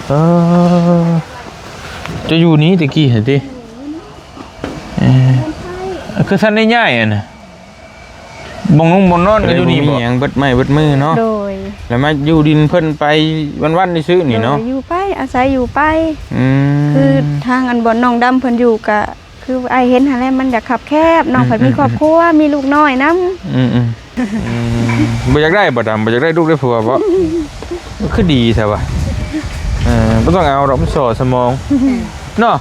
เออจะอยู่นี้ตะกี้เห็นดิคือท่านได้ง่ายอ่ะนะบงนุ่งบงนอนก็อยู่นี่บ่ยังเบิดไม้เบิดมือเนาะโดยแล้วมาอยู่ดินเพิ่นไปวันๆนี่ซื้อนี่เนาะอยู่ไปอาศัยอยู่ไปคือทางอันบ่น้องดำเพิ่นอยู่กะคือไอเห็นหั่นแหละมันอยากขับแคบน้องเพิ่นมีครอบครัวมีลูกน้อยนำบ่อยากได้บ่ดำบ่อยากได้ลูกได้ผัวบ่คือดีแท้ว่ะบ่ต้องเอาดอกมันสอสมองเนาะ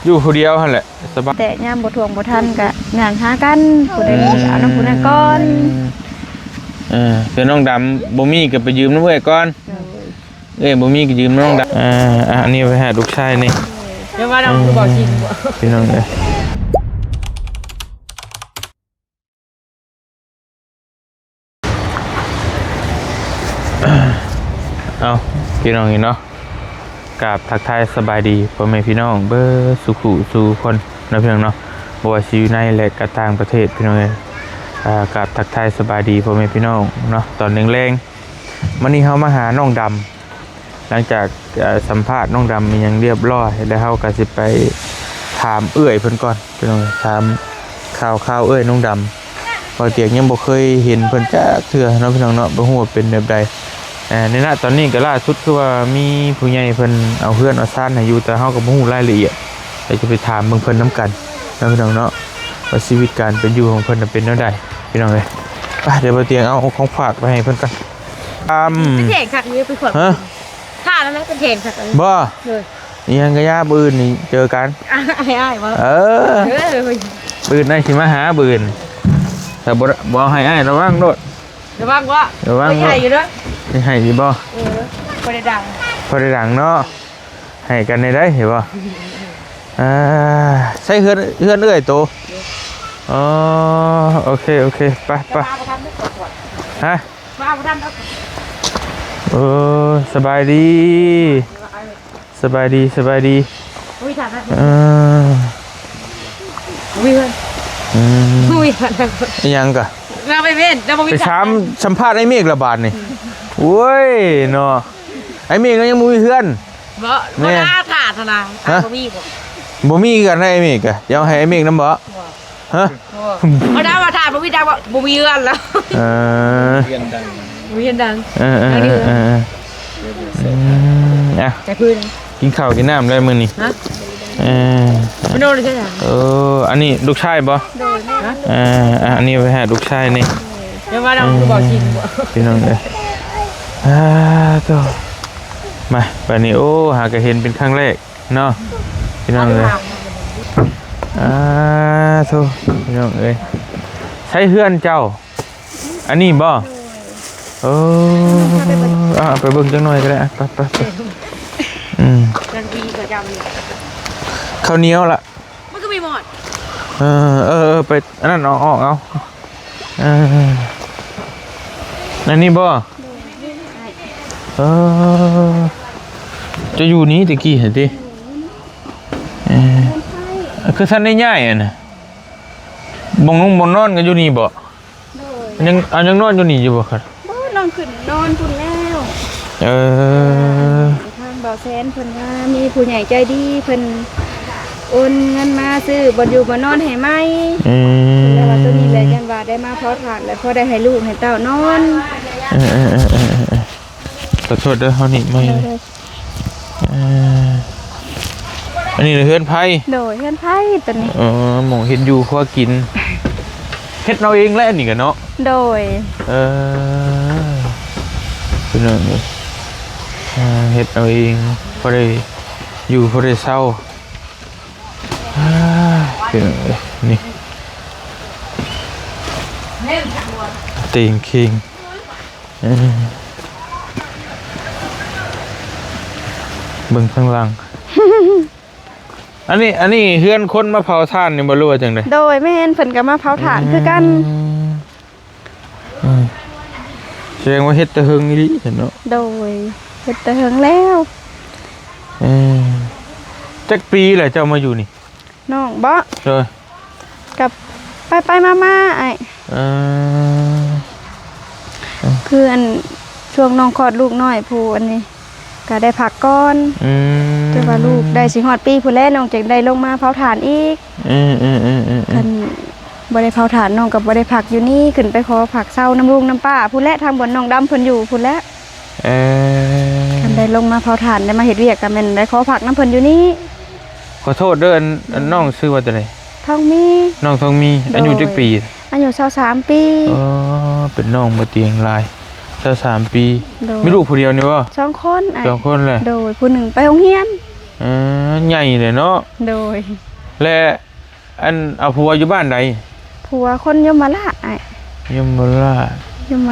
อยู่คนเดียวหั่นแหละสบายแต่ยามบ่ทวงบ่ทันก็งานหากันผู้ใดเอาน้ำผู้นั้นก่อนคือน้องดำบ่มีก็ไปยืมน้ำเอ้ยก่อนบ่มีก็ยืมน้องดำอันนี้ไปหาลูกชายนี่เดี๋ยวว่าเราบ่จริงบ่พี่น้องเอ้ยเอาพี่น้องนี่เนาะกับทักทายสบายดีพ่อแม่พี่น้องเบอร์สุขุสู่คนนะพี่น้องเนาะบ่ว่าสิอยู่ในและก็ต่างประเทศพี่น้องเอ้ยกับทักทายสบายดีพ่อแม่พี่น้องเนาะตอนแรงๆมื้อนี้เฮามาหาน้องดำหลังจากสัมภาษณ์น้องดำมีหยังเรียบร้อยแล้วเฮาก็สิไปถามเอื้อยเพิ่นก่อนพี่น้องถามข่าวเอื้อยน้องดำบ่เตียงยังบ่เคยเห็นเพิ่นจักเทื่อเนาะพี่น้องเนาะบ่ฮู้ว่าเป็นแบบใดในณตอนนี้ก็ล่าสุดคือว่ามีผู้ใหญ่เพิ่นเอาเพื่อนเอาซ่านให้อยู่แต่เฮาก็บ่ฮู้รายละเอียดแต่จะไปถามเบิ่งเพิ่นนํกันนะพี่น้องเนาะว่าชีวิตการเป็นอยู่ของเพิ่นเป็นแนวใดพี่น้องเอ้ยไปเดี๋ยวบ่เตียงเอาของฝากไปให้เพิ่นกันเป็นแข่งคักนี่ไปขวดท่าแล้วนะเป็นแข่งคักบ่นี่ยังก็ย่าปืนนี่เจอกันอ้ายบ่ปืนได้สิมาหาปืนแต่บ่ให้อ้ายระวังโดดระวังว่าให้อยู่ด้วยให้ดีบ่พอได้ดังเนาะให้กันในได้เห็นบ่ใช้เฮือนเอื้อยโตอ๋อโอเคไปฮะสบายดียังกะเราไปเว้นเราไปสัมภาษณ์ไอ้เมฆระบาดนี่โว้ยเนาะไอ้เมฆก็ยังมีเพื่อนบ่น่าขาดนะบ่มีกันไอ้เมฆอะยังให้ไอ้เมฆน้ำบ่ฮะเอาดาวมาถ่ายบ่มีดาวบ่มีเพื่อนแล้วเรียนดังแต่พื้นกินข้าวกินน้ำได้มื้อนี้ไม่โดนเลยใช่ไหมอันนี้ลูกชายบ่อันนี้ไปหาลูกชายนี่เดี๋ยวว่าเราบอกจริงบ่พี่น้องเลยตัวมาแบบนี้โอ้หากเห็นเป็นครั้งแรกเนาะพี่น้องเลยตัวพี่น้องเลยใช้เฮือนเจ้าอันนี้บ่ไปเบิ่งจังหน่อยก็ได้ไปข้าวเหนียวละมันก็มีหมดไปอันนั้นออกเอาอันนี้บ่จะอยู่นี้ตะกี้เห็นดิคือท่านได้ง่ายอ่ะนะบงนุ่งบงนอนกันอยู่นี่บ่ยังนอนอยู่นี่อยู่บ่ครับนอนขึ้นนอนพุ่นแล้วทางบ่อแซนเพิ่นว่ามีผู้ใหญ่ใจดีเพิ่นโอนเงินมาซื้อบ่อยู่บ่นอนให้ไหมแล้วว่าตัวนี้แหละจังว่าได้มาพอถากแล้วพอได้ให้ลูกให้เต้านอนขอโทษเด้อเฮานี่ไม่อันนี้เฮือนไผโดยเฮือนไผตัวนี้หมองเห็นอยู่พอกินเฮ็ดเราเองแหละนี่กันเนาะโดยเป็นเรื่องนี้เฮ็ดเอาเองพอได้อยู่พอได้เศร้าเป็นนี่เตียงคิงเบิ่งข้างล่างอันนี้เฮือนคนมาเผาถ่านนี่บ่รู้ว่าจังได๋โดยแม่นเพิ่นก็มาเผาถ่านคือกันแสดงว่าเฮ็ดแต่เฮิงอีหลีเนาะโดยเฮ็ดแต่เฮิงแล้วจักปีแหละเจ้ามาอยู่นี่น้องบ่เด้อกับไปมาไอ้คืออันช่วงน้องคลอดลูกน้อยผู้อันนี้ ก็ได้พักก่อนแต่ว่าลูกได้สิฮอดปีพุ่นแล้วน้องจึงได้ลงมาเผาถ่านอีกกันบ่ได้เผาถ่านน้องก็บ่ได้พักอยู่นี่ขึ้นไปขอผักเซาน้ำลุงน้ำป้าพุ่นและทางบนน้องดำเพิ่นอยู่พุ่นแล้วกันได้ลงมาเผาถ่านได้มาเฮ็ดเวียกก็แม่นได้ขอผักน้ำเพิ่นอยู่นี่ขอโทษเด้ออันน้องชื่อว่าจังได๋ทองมีน้องทองมีอายุจักปีอายุ23ปีอ๋อเป็นน้องบ่เตียงลาย23ปีมีลูกผู้เดียวนี่บ่2คน2คนแหละโดยผู้หนึ่งไปโรงเรียนใหญ่เลยเนาะโดยและอันเอาผัวอยู่บ้านใดผัวคนยมราชยม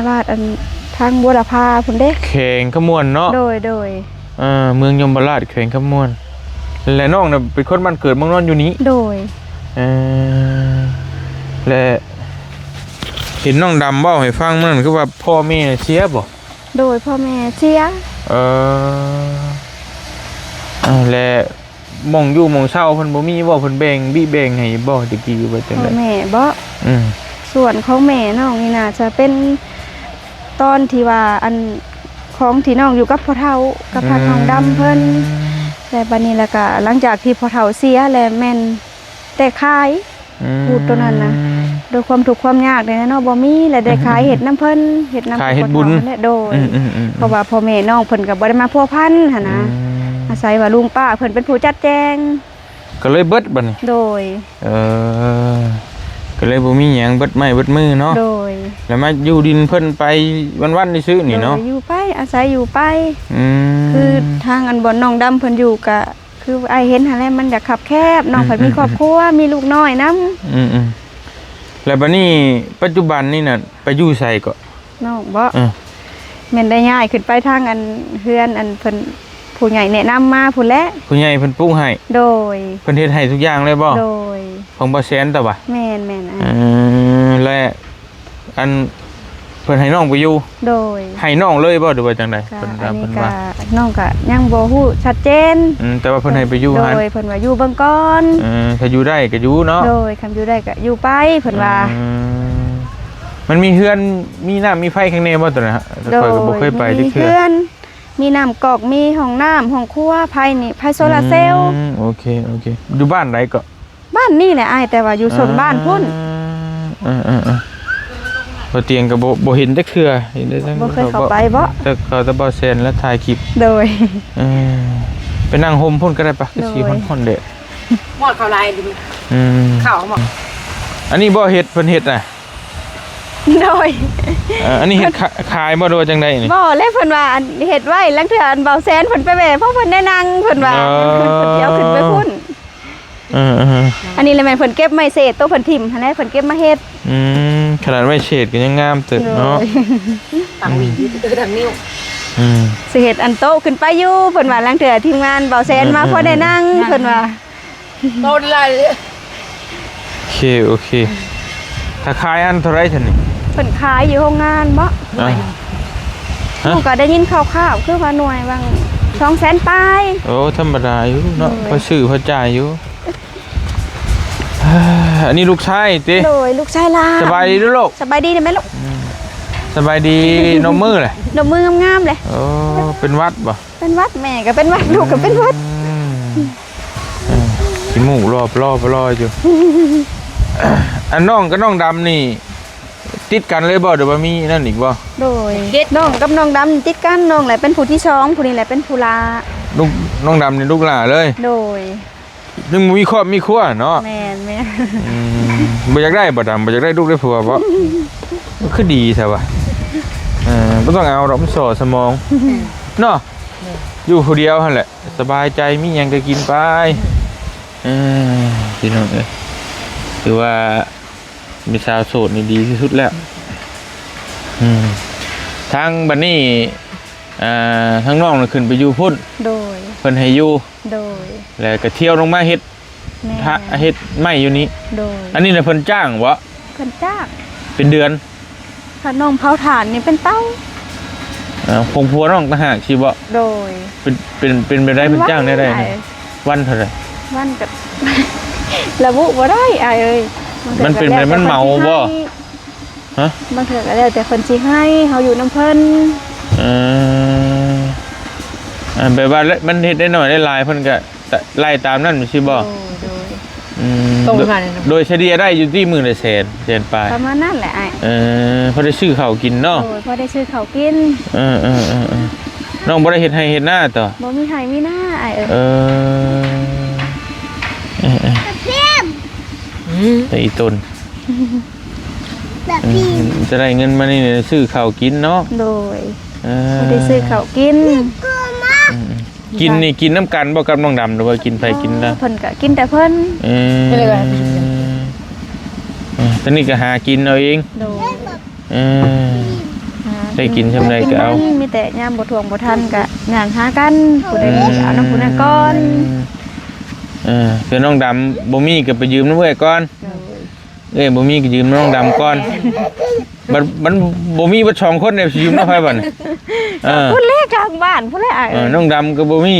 ราชอันทางบัวละพาพุ่นเด้แข่งขมวนเนาะโดยเมืองยมราชแข่งขมวนและน้องน่ะเป็นคนบ้านเกิดเมืองนอนอยู่นี้โดยและเห็นน้องดำเว้าให้ฟังมื้อนั้นคือว่าพ่อแม่เสียบ่โดยพ่อแม่เสียและมองอยู่มองเช่าเพิ่นบ่มีบ่เพิ่นแบ่งบี้แบ่งให้บ่ตะกี้ว่าจังได๋พ่อแม่บ่ส่วนของแม่น้องนี่น่าจะเป็นตอนที่ว่าอันของที่น้องอยู่กับพ่อเฒ่ากับพ่อทองดำเพิ่นแต่บัดนี้แล้วก็หลังจากที่พ่อเฒ่าเสียแล้วแม่นแต่ขายพูดตัวนั้นนะโดยความทุกข์ความยากเนี่ยเนาะบ่มีและได้ขายเฮ็ดน้ำเพิ่นเฮ็ดน้ำพ่อเฒ่านั่นแหละโดยเพราะว่าพ่อแม่น้องเพิ่นก็บ่ได้มาพัวพันหั่นนะอาศัยว่าลุงป้าเพิ่นเป็นผู้จัดแจงก็เลยเบิดบัดนี้โดยก็เลยบ่มีหยังเบิดไม้เบิดมือเนาะโดยแล้วมาอยู่ดินเพิ่นไปวันๆนี่ซื้อนี่เนาะอยู่ไปอาศัยอยู่ไปคือทางอันบ่น้องดำเพิ่นอยู่ก็คือไอเห็นหั่นแหละมันอยากขับแคบน้องเพิ่นมีครอบครัวมีลูกน้อยนำแล้วบัดนี้ปัจจุบันนี่น่ะไปอยู่ไสก็น้องบ่แม่นได้ย้ายขึ้นไปทางอันเฮือนอันเพิ่นผู้ใหญ่แนะนำมาพุ่นแหละผู้ใหญ่เพิ่นปลูกให้โดยเพิ่นเฮ็ดให้ทุกอย่างเลยบ่โดยของบ่แสนตะบ่แม่นและอันเพิ่นให้น้องไปอยู่โดยให้น้องเลยบ่หรือว่าจังได๋เพิ่นว่าน้องก็ยังบ่ฮู้ชัดเจนแต่ว่าเพิ่นให้ไปอยู่หั่นโดยเพิ่นว่าอยู่เบิ่งก่อนถ้าอยู่ได้ก็อยู่เนาะโดยคันอยู่ได้ก็อยู่ไปเพิ่นว่ามันมีเฮือนมีน้ำมีไฟข้างในบ่ตัวน่ะข้อยก็บ่เคยไปจักเทื่อมีน้ำกอกมีห้องน้ำห้องครัวไผนี่ไผโซลาร์เซลล์โอเคอยู่บ้านไหนก็บ้านนี่แหละอ้ายแต่ว่าอยู่ส่วนบ้านพุ่นบ่เตียงก็บ่เห็นจักเทื่อเห็นได้จังบ่เคยเข้าไปบ่แต่เขาจะบ่แซนแล้วถ่ายคลิปโดยไปนั่งห่มพุ่นก็ได้ปะคือสิฮ้อนๆเด้หมดเข้าลายดิข้าวหมดอันนี้บ่เฮ็ดเพิ่นเฮ็ดน่ะโดยอันนี้เฮ็ดขายบ่โดยจังได๋นี่บ่แล้วเพิ่นว่าเฮ็ดไว้ลังเทื่ออันเบาแสนเพิ่นไปแว่เพราะเพิ่นได้นั่งเพิ่นว่าเพิ่นเดี๋ยวขึ้นไปพุ่นอันนี้เลยแม่นเพิ่นเก็บไม้เศษตัวเพิ่นถิ่มหั่นแหละเพิ่นเก็บมาเฮ็ดขนาดไม้เศษก็ยังงามตึกเนาะต่างวีต่างนิ้วสิเฮ็ดอันโตขึ้นไปอยู่เพิ่นว่าลังเทื่อทีมงานเบาแสนมาพอได้นั่งเพิ่นว่าโตได้โอเคถ้าขายอันเท่าไรซั่นนี่เพิ่นขายอยู่โรงงานบ่ลูกก็ได้ยินข่าวๆคือว่าหน่วยบาง200,000ปลายโอ้ธรรมดาอยู่เนาะพอซื้อพอจ่ายอยู่อันนี้ลูกชายติโดยลูกชายล่ะสบายดีด้วยลูกสบายดีได้มั้ยลูกสบายดีนมมือแหละนมมืองามๆเลยโอ้เป็นวัดบ่เป็นวัดแม่ก็เป็นวัดลูกก็เป็นวัดขี้มูกรอบอยู่อันน้องกับน้องดำนี่ติดกันเลยบ่หรือว่ามีนั่นอีกบ่โดยน้องกับน้องดำติดกันน้องแหละเป็นผู้ที่2ผู้นี้แหละเป็นผู้ลาลูกน้องดำนี่ลูกหล่าเลยโดยนึงมีครอบมีครัวเนาะแม่บ่อยากได้บ่ดำบ่อยากได้ลูกได้ผัวบ่คือดีแท้ว่ะบ่ต้องเอาดอกมันสอสมองเนาะอยู่ผู้เดียวหั่นแหละสบายใจมีหยังก็กินไปพี่น้องเอ้ยคือว่ามีสาวโสดนี่ดีที่สุดแล้วทางบัดนี้ทางน้องน่ะขึ้นไปอยู่พุ่นโดยเพิ่นให้อยู่โดยแล้วก็เที่ยวลงมาเฮ็ดไม้อยู่นี้โดยอันนี้น่ะเพิ่นจ้างบ่เพิ่นจ้างเป็นเดือนถ้าน้องเผาถ่านนี่เป็นเต้าคงผัวน้องต่างหากสิบ่โดยเป็นไปได้เพิ่นจ้างได้วันเท่าไหร่วันก็ระบุบ่ได้อ้ายเอ้ยมันเป็นอะไรมันเมาบ่ฮะบางเทื่อก็แล้วแต่คนสิให้เฮาอยู่นำเพิ่น แบบว่ามันเฮ็ดได้หน่อยได้หลายเพิ่นก็ไล่ตามนั่นสิบ่ โดย ตรงกัน โดยเฉลี่ยได้อยู่ที่มื้อละแสนปลาย ประมาณนั้นแหละไอ้ พอได้ซื้อข้าวกินเนาะ โดยพอได้ซื้อข้าวกิน น้องบ่ได้เฮ็ดให้เฮ็ดหน้าต่อ บ่มีไห้มีหน้าไอ้แต่อีต้นจะได้เงินมานี่ซื้อข้าวกินเนาะ โดยพอได้ซื้อข้าวกิน กินนี่กินน้ำกันบ่กับน้องดำหรือว่ากินไปกินละ เพิ่นก็กินแต่เพิ่น ตอนนี้ก็หากินเอาเอง โดย ได้กินชำไรก็เอา มีแต่ยามบ่ทวงบ่ทันก็งานหากันผู้ใดมีเอาน้ำผู้นั้นก่อน คือน้องดำบ่มีก็ไปยืมน้ำเอ้ยก่อนบ่มีก็ยืมน้องดำก่อนมันบ่มีบ่สองคนเนี่ยยืมน้ำไผบ่น ผู้แรกกลางบ้านผู้แรก น้องดำก็บ่มี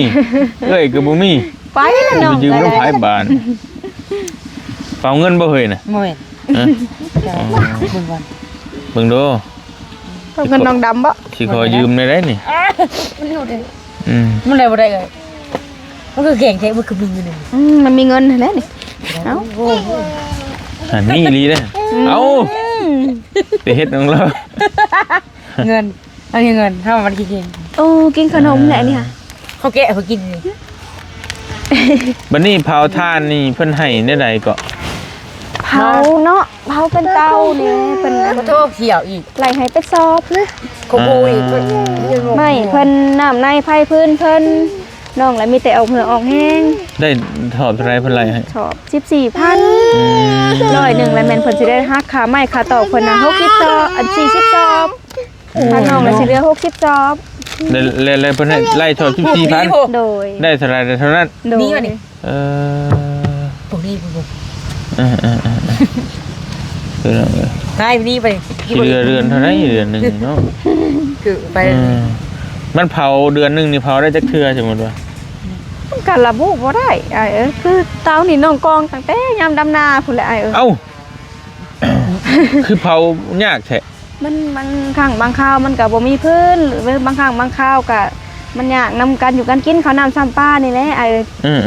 ก็บ่มี ไปแล้วน้อง ยืมน้ำไผบ้านเฝ้าเงินบ่เฮ้ยน่ะ โมเมนต์เบิ่งดู เงินน้องดำบ่ สิขอยืมได้นี่ มันอยู่ดิมันได้บ่ได้เลยมันคือเก่งแท้มันคือมีเงิน มันมีเงินแล้วนี่เอ้า อันนี้อีหลีเด้เอ้าไปเฮ็ดของเรา เงินเอาเงินถ้ามันกินเอง โอ้กินขนมแหละนี่ค่ะ เขาแกะเขากินเลย บัดนี้เผาถ่านนี่เพิ่นให้ได้ใดก็ เผาเนาะเผาเป็นเตานี่เพิ่น ขอโทษเขียวอีก ไหลให้เป็นซอบเลย โคโบอีก ไม่เพิ่นน้ำในไผ่พื้นเพิ่นน้องแล้วมีแต่ออกเหงื่อออกแห้ง ได้ถอดอะไรเพิ่นไรให้ ชอบ14,000ร้อยหนึ่งแล้วแม่นเพิ่นสิได้ฮักค่าไม้ค่าตอกเพิ่นน่ะ60จอบอัน40จอบถ้าน้องแล้วสิเหลือ60จอบ แล้วเพิ่นให้ไล่ถอด14,000 โดย ได้เท่าไรเท่านั้น โดย พวกนี้พวก คือเนาะ ได้นี่ไป สิเหลือเดือนเท่าไหร่เดือนนึงเนาะ คือไป มันเผาเดือนนึงนี่เผาได้จักเทื่อสมมุติว่า กันระบุบ่ได้คือเตานี่น้องกองตั้งแต่ยามดำนาพุ่นแหละเอ้า คือเผายากแท้ มันข้างบางข้าวมันก็บ่มีพื้นหรือบางข้างบางข้าวก็มันยากนำกันอยู่กันกินข้าวน้ำซ้ำปลานี่แหละ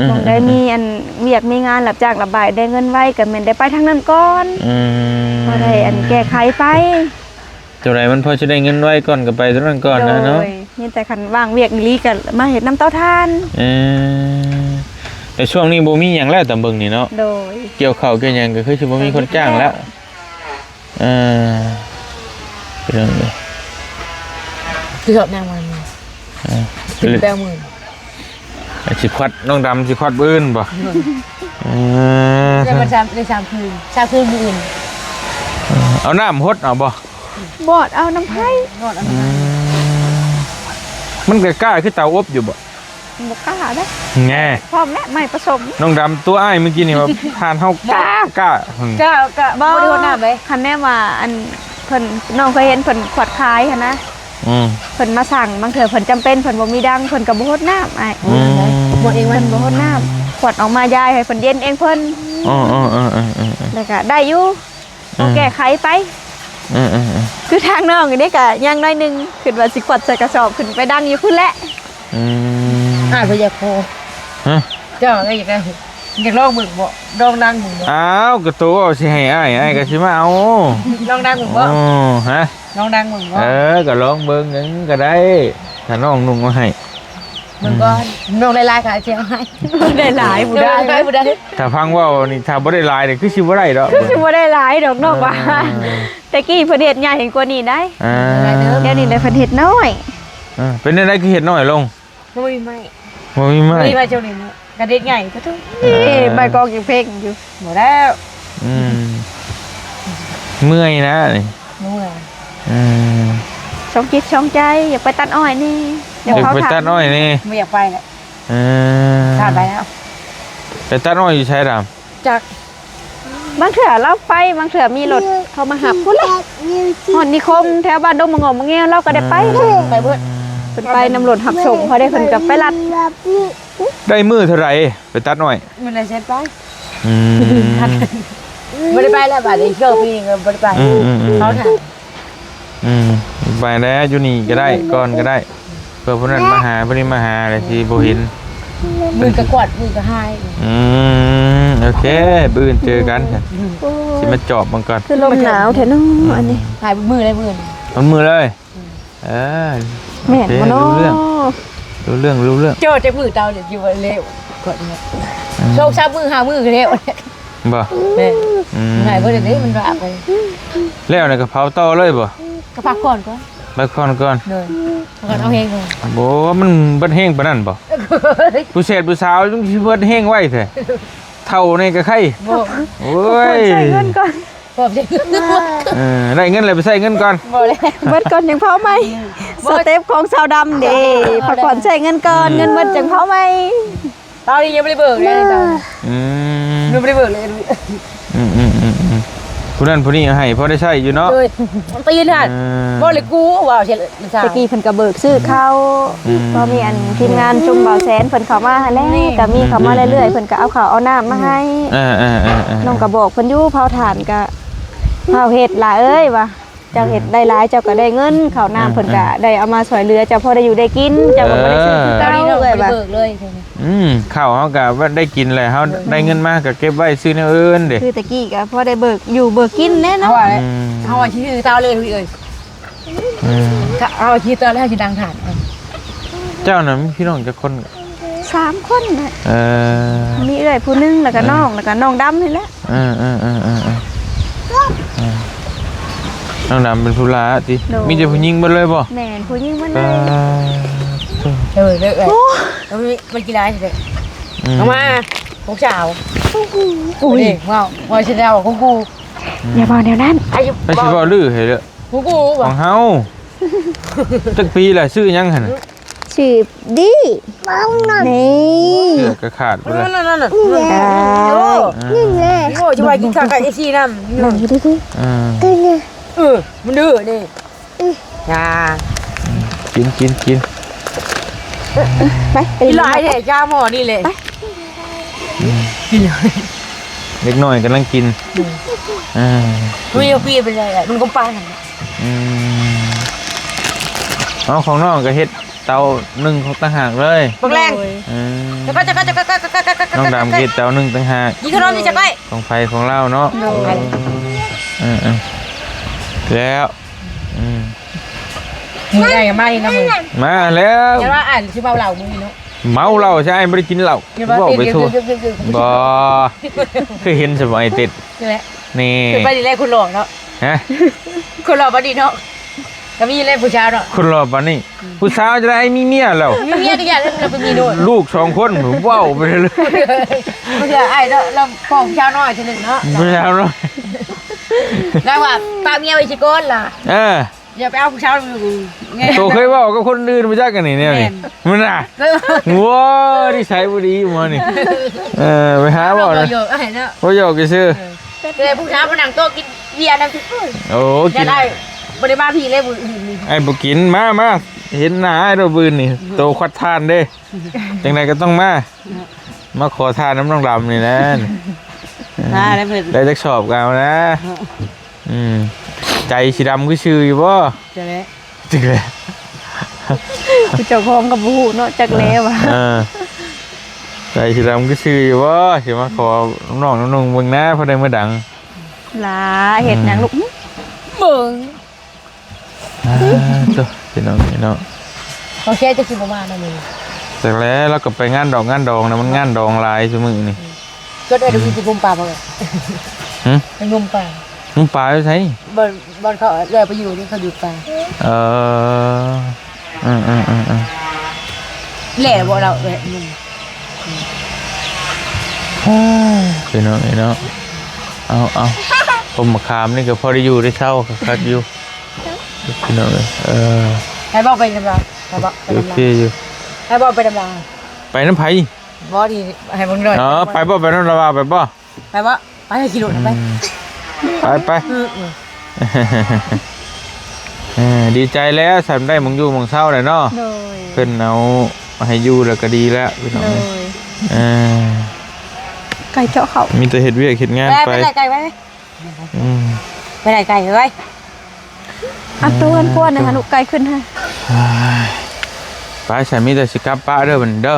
มองได้มีอันเวียกมีงานรับจ้างระบายได้เงินไว้ก็แม่นได้ไปทางนั้นก่อนบ่ได้อันแก้ไขไป เท่าไรมันพอจะได้เงินไว้ก่อนก็ไปเท่านั้นก่อนนะเนาะ นี่แต่คันว่างเวียกนี่ลีก็มาเฮ็ดน้ำเต้าทาน แต่ช่วงนี้บ่มีหยังแล้วตำเบิ่งนี่เนาะ โดย เกี่ยวข้าวเกี่ยวหยังก็คือสิบ่มีคนจ้างแล้วเป็นจังได๋ คือชอบนางมันคือแปลมือ สิควัดน้องดำสิควัดบื้นบ่ ได้มา3คืนมื้ออื่น เอาน้ำฮดเอาบ่ บอดเอาน้ำไผ่ มันก็กล้าคือเตาอบอยู่บ่ บ่กล้าเด้ แง่ พร้อมแล้วไม่ผสม น้องดำตัวอ้ายเมื่อกี้นี่ว่าทานเฮากล้า ก็บ่ได้คนน้ำเลย คันแน่ว่าอันเพิ่นน้องเคยเห็นเพิ่นขวดขายหั่นนะเพิ่นมาสั่งบางเทื่อเพิ่นจำเป็นเพิ่นบ่มีดังเพิ่นก็บ่ฮดน้ำอ้าย หมดเอง เพิ่ มัน นบ่ฮดน้ำขวดออกมายายให้เพิ่นเย็นเองเพิ่นแล้วก็ได้อยู่เอาแก้ไขไปคือทางน้องนี่ก็ยังน้อยนึงคิดว่าสิขวดใส่กระสอบขึ้นไปดังอยู่พุ่นแหละ ไปอยากโคเจ้าได้อยากลองมึงบ่ลองดังมึงบ่ อ้าวก็ตัวสิให้อ้ายก็สิมาเอา ลองดังมึงบ่ ฮะ ลองดังมึงบ่ ก็ลองเบิ่งนึงก็ได้ถ้าน้องนุ่งมาให้ มึงก็น้องลายๆค่ะเสียงให้ได้หลายบ่ได้ ถ้าฟังว่านี่ถ้าบ่ได้ลายนี่คือสิบ่ได้ดอก คือบ่ได้หลายดอกนอกว่าแต่กี้เพิ่นเฮ็ดใหญ่กว่านี้ได้เดี๋ยวนี้ได้เพิ่นเฮ็ดน้อย เป็นได้คือเฮ็ดน้อยลง บ่มีไม้ บ่มีไม้ บ่มีไม้เจ้านี่กระเด็ดใหญ่ก็ทุก ใบกองยังเพ่งอยู่ บ่แล้ว เมื่อยนะนี่ เมื่อย ช่องจิตช่องใจอย่าไปตัดอ้อยนี่ เดี๋ยวไปตัดอ้อยนี่ ไม่อยากไปแล้วถามไปแล้ว ไปตัดอ้อยอยู่ใช่ดาม จัก บางเถื่อเราไปบางเถื่อมีรถเขามาหับพุ่นละหอนนิคมแถวบ้านดงมะงอมมะเงี้ยเราก็ได้ไปเบิดเพิ่นไปนำรถหับส่งเขาได้เพิ่นกับไปรัด ได้มือเท่าไหร่ไปตัดอ้อย มันเลยเซ็ตไปไม่ได้ไปแล้วบาดนี้เชื่อพี่เงินไม่ได้ไปเขาถาม ไปแล้วอยู่นี่ก็ได้ก่อนก็ได้ พื่อพวกนั้นมาหาพวกนี้มาหาอะไรที่บ่เห็น มือกระกวาดมือกระหาย โอเคบื้นเจอกันสิมาจอบมันก่อน คือลมหนาวแท้เนาะอันนี้ หายมือเลยมือ มันมือเลยเออ แม่นบ่เนาะ รู้เรื่อง เจอแต่มือเตาเนี่ยอยู่เร็วกดเนี่ยโชค3มือ5มือเร็ว บ่ แม่หายบ่ได้มันราบไป แล้วในกระเพราต่อเลยบ่ ก็พักก่อน ไปก่อนก่อน เลยเอาเฮงก่อน บ่มันเบิดแห้งปานนั้นบ่ผู้เศษผู้สาวต้องสิเบิดแห้งไว้แท้เท่านี่ก็ไข่โอ้ย ใช้เงินก่อน บ่ใช่ ได้เงินเลยไปใส่เงินก่อน บ่เลย เบิดก่อนจังเผาไหมสเต็ปของสาวดำเด้พักผ่อนใช้เงินก่อนเงินเบิดจังเผาไหม ตอนนี้ยังไม่ได้เบิกเลยตอน ยังไม่ได้เบิกเลย ผู้นั้นผู้นี้ให้พอได้ใช้อยู่เนาะ เลยตีนหันบ่เลยกูว้าวเฉลย ตะกี้เพิ่นก็เบิกซื้อข้าวพอมีอันทีมงานจุ่มเบาแสนเพิ่นเข้ามาแล้วก็มีเข้ามาเรื่อยๆเพิ่นก็เอาข้าวเอาน้ำมาให้น้องก็บอกเพิ่นอยู่เผาถ่านก็เผาเฮ็ดหลายเอ้ยว่าเจ้าเฮ็ดได้หลายเจ้าก็ได้เงินข้าวน้ำเพิ่นก็ได้เอามาช่วยเหลือเจ้าพอได้อยู่ได้กินเจ้าก็บ่ได้ซื้อ ตอน ข้าว นี้เรา เลย ไม่ ว่า เบิกเลย ข้าวเฮาก็ว่าได้กินแล้วเฮาได้เงินมาก็เก็บไว้ซื้อแนวอื่นเด้ คือตะกี้ก็พอได้เบิกอยู่เบิกกินแน่ เอา เนาะ อะไรเอาอะไรที่คือเตาเลยพี่เอ้ยเอาที่เตาแล้วที่ดังฐาน เจ้าน่ะมีพี่น้องจักคน 3คนน่ะ มีเอื้อยผู้หนึงแล้วก็น้องดำนี่แหละ น้องดำเป็นผู้ลาติมีแต่ผู้หญิงเบิดเลยบ่ แม่นผู้หญิงมันเลย เลยแล้วมันกีฬาใช่ไหมเอามาพวกสาวอุ้ยว้าววอยเชนเดลของกู อย่าบอกเดี๋ยวนั้น อายุ ไปสิบ่ลือให้เด้อ ของกู ของเฮาจักปีแหละซื้อหยังหั่น ชื่อดีนี่ เสื้อก็ขาดไปเลย นั่นนี่แหละ โอ้จะไปกินข้าวกับไอซีน้ำ นั่งอยู่ดิ มันดื้อนี่จ้า กิน ไป กินลายเนี่ยจ้าหมอนี่เลยกินเลย เล็กน้อยกำลังกินมันปีเป็นอะไรมันก็ปาน เอาของน้องก็เฮ็ดเตานึ่งของต่างหากเลย ปังแรงจะก็น้องดำเฮ็ดเตานึ่งต่างหาก ยิงขนมนี่จะไป ของไฟของเราเนาะแล้วมือได้กับมานี่นะมือ มาแล้ว อย่าว่าอ่านชื่อเบาเหล่ามือเนาะ เมาเหล้าใช่ไม่ได้กินเหล้าบอกไปทั่วบ่เคยเห็นสมัยติด นี่แหละ นี่ คือไปดีแรกคุณหลอกเนาะ ฮะ คุณหลอกพอดีเนาะก็มีแรกผู้ชายเนาะ คนรอบวันนี้ผู้สาวจะได้มีเมียแล้ว มีเมียก็อยากเราเป็นมีด้วย ลูก2 คนผมว้าวไปเลย เพื่อไอ้เราของผู้ชายน้อยทีหนึ่งเนาะ ผู้สาวเนาะ ได้ว่าป้าเมียไปชิโก้ล่ะอย่าไปเอาผู้ชายไง โตเคยว่ากับคนอื่นมาจากกันนี่เนี่ยนี่มันน่ะว้าที่ใช้บุรีมานี่ไปหาบ่นะ เยอะไอ้เนาะ พ่อหยอกกันซื้อ เลยผู้ชายมานั่งโต๊ะกินเบียร์นั่ง โอ้กิน ได้บริบาลพี่เลยบุญ ไอ้บุกินมาเห็นหน้าไอ้ตัวบืนนี่โตควัดทานเด้จังไรก็ต้องมาขอทานน้ำน้องดำนี่นะ ได้เพื่อน ได้จักสอบกันเอานะใจสีดำก็ชื่ออยู่บ่ จะได้ จริงเลย ผู้เจ้าของกับผู้เนาะจักแล้วว่ะ ใจสีดำก็ชื่ออยู่บ่สิมาขอน้องนุ่งเบิ่งหน้าพอได้มาดัง ลาเห็ดหยังลูก เบิ่ง จ้ะพี่น้องเขาแค่จะกินประมาณนั้นเอง จากแล้วเราก็ไปงานดองนะมันงานดองลายชั่วมือนี่ ก็ได้ดูที่งมป่าบ่ไปงมป่า มึงปลาอยู่ไส บอลเขาเลยไปอยู่นี่เขาอยู่ป่าแหล่บ่เราเลยงม พี่น้องเอาผมมาขามนี่ก็พอได้อยู่ได้เช่าคักอยู่พี่น้องให้บอกไปดำลาให้บอกไป โอ ดำลา เคอยู่ ให้บอกไปดำลา ไปน้ำไผ่ บ่ดีให้มึงหน่อย ไปบ่ไปน้ำระบาไปบ่ ไปบ่ไปให้กิโลไป ไปดีใจแล้วทำได้มึงอยู่มึงเศร้าเลยเนาะ โดย เพิ่นเอาให้อยู่แล้วก็ดีแล้วพี่น้อง โดย ไก่เจาะเขา มีแต่เฮ็ดเวียกเฮ็ดงานไป ไปไหนไก่ไปไปไหนไก่เอ้ย อัดตัวกันกวนนะคะลูกไก่ขึ้นให้ ป้าฉันมีแต่สิกลับป้าเด้อมันเด้อ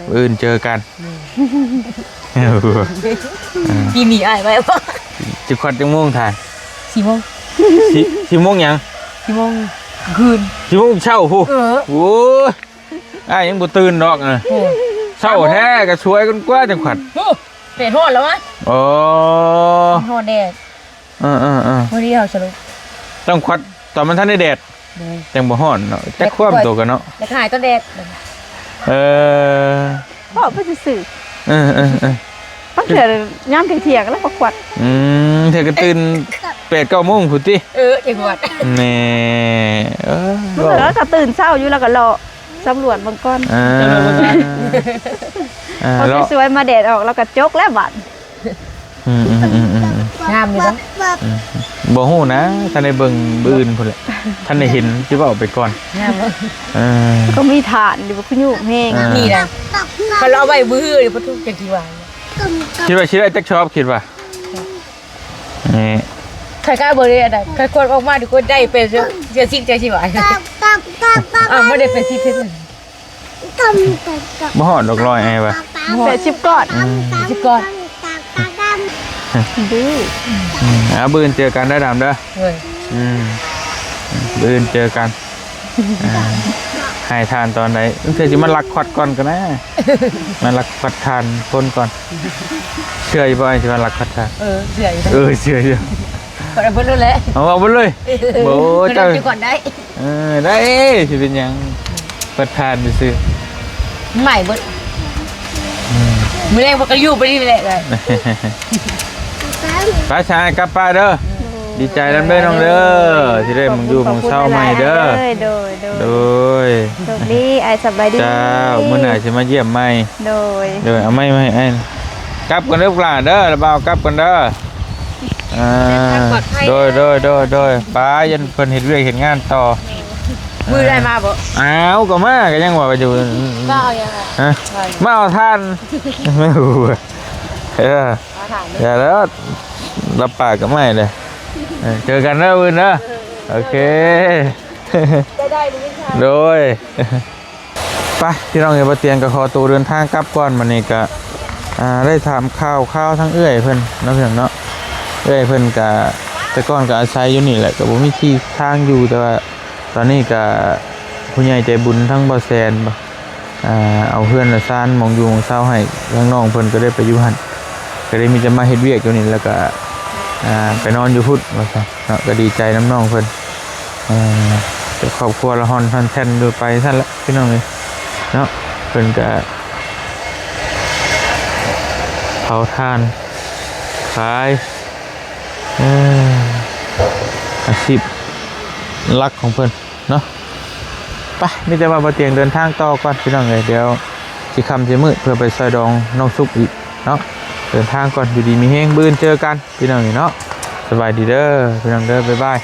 โดย อื่นเจอกัน ปีหนีอ้ายไว้บ่ จะควัดจังม่วงถ่าย 4 โมง สิม่วงหยัง 4 โมงคืน สิม่วงเช้าผู้ โอ้ยยังบ่ตื่นดอกน่ะ โอ้ เช้าแท้ก็ช่วยกันกว่าจังขวัด โหเป็ดโหดแล้วมั้ย โอ้ โหดแดด วันนี้เอาสรุป ต้องควัดตอนมันทันได้แดดจังบ่ฮ้อนเนาะจักความตัวกันเนาะ แล้วก็หายต้นแดด เออ พ่อเพิ่นสิซื้อ เออ ปักเถื่อยามเที่ยงๆแล้วก็ขวัด เธอก็ตื่น8-9 โมงพุ่นติ จังหวัด แหน่เออ เมื่อแล้วก็ตื่นเช้าอยู่แล้วก็รอสำรวจเบิ่งก่อน พอ แล้ว สวยๆมาแดดออกแล้วก็จกแล้วบัด งามเลยนะ บ่ฮู้นะท่านได้เบิ่งบื้อื่นพุ่นแหละท่านได้เห็นสิเว้าไปก่อน งามเลย เออ ก็มีฐานอยู่คือยุ่งแฮง นี่นะเขาเอาไว้มือเลยพระทุกจังกี่วัน คิดว่าสิได้จักชอบคิดว่านี่ ใครกล้าเบอร์เลยอะไรใครควรออกมาดูคนได้เป็นเสียสิ่งใจชีวะไม่ได้เป็นสิ่งที่ บ่ฮอดดอกลอยไอ้ว่ะ 80ก่อน สิบก่อน ดื้อ บื้อนเจอกันได้ดำเด้อ เฮ้ย บื้อนเจอกันให้ทานตอนไหนเธอสิมาลักขวัดก่อนกันนะมาลักขวัดทานคนก่อนเชื่ออยู่บ่ไอ้สิมาลักขวัดทาน เสียอยู่นะ เชื่ออยู่ คนละเพิ่นรู้แล้ว เอาไปเลยโอ้เจ้า จะก่อนได้ ได้สิเป็นหยังขวัดทานไปซื้อ ใหม่เบิดมือแรกมันก็อยู่ไปนี่แหละเลย ป้าชายกลับป้าเด้อดีใจนำเด้อน้องเด้อที่ได้มึงอยู่มึงเศร้าใหม่เด้อ โดย โดย โชคดีไอ้สบายดี เจ้ามื้อหน้าสิมาเยี่ยมใหม่ โดย เดี๋ยวเอาไม่ไอ้กลับกันเด้อปลาเด้อระเบากลับกันเด้อโดยป้ายันเพิ่นเฮ็ดเวียกเฮ็ดงานต่อ มือได้มาบ่ อ้าวก็มาก็ยังว่าอยู่ ก็เอายังไง ฮะมาเอาท่านไม่รู้อย่าแล้วรับปากก็ไม่เลยเจอกันเด้อมื้อเด้อโอเค ได้ดูวิชา โดยไปที่น้องเอ๋ยบ่เตียงก็ขอตัวเดินทางกลับก่อนมื้อนี้ก็ได้ถามข่าวทั้งเอื้อยเพิ่นเนาะเพิ่นเนาะเอื้อยเพิ่นก็แต่ก่อนก็อาศัยอยู่นี่แหละก็บ่มีที่ทางอยู่แต่ว่าตอนนี้ก็ผู้ใหญ่ใจบุญทั้งบ่แซนบ่เอาเพื่อนละซ่านหมองอยู่หมองเศร้าให้ทั้งน้องเพิ่นก็ได้ไปอยู่หั่นก็ได้มีแต่มาเฮ็ดเวียกอยู่นี่แล้วก็ไปนอนอยู่พุทธว่าซั่นเนาะก็ดีใจน้ำน้องเพิ่นแต่ครอบครัวละฮอนทันแทนดูไปซั่นละพี่น้องเอ้ยเนาะเพิ่นก็เผาทานขายอาชีพหลักของเพิ่นเนาะไปมีแต่ว่าบ่เตียงเดินทางต่อก่อนพี่น้องเอ้ยเดี๋ยวสิค่ำสิมืดเพื่อไปซอยดองน้องสุกอีกเนาะเดินทางก่อนอยู่ดีมีแฮงบื้นเจอกันพี่น้องเอ้ยเนาะสบายดีเด้อพี่น้องเด้อบ๊ายบาย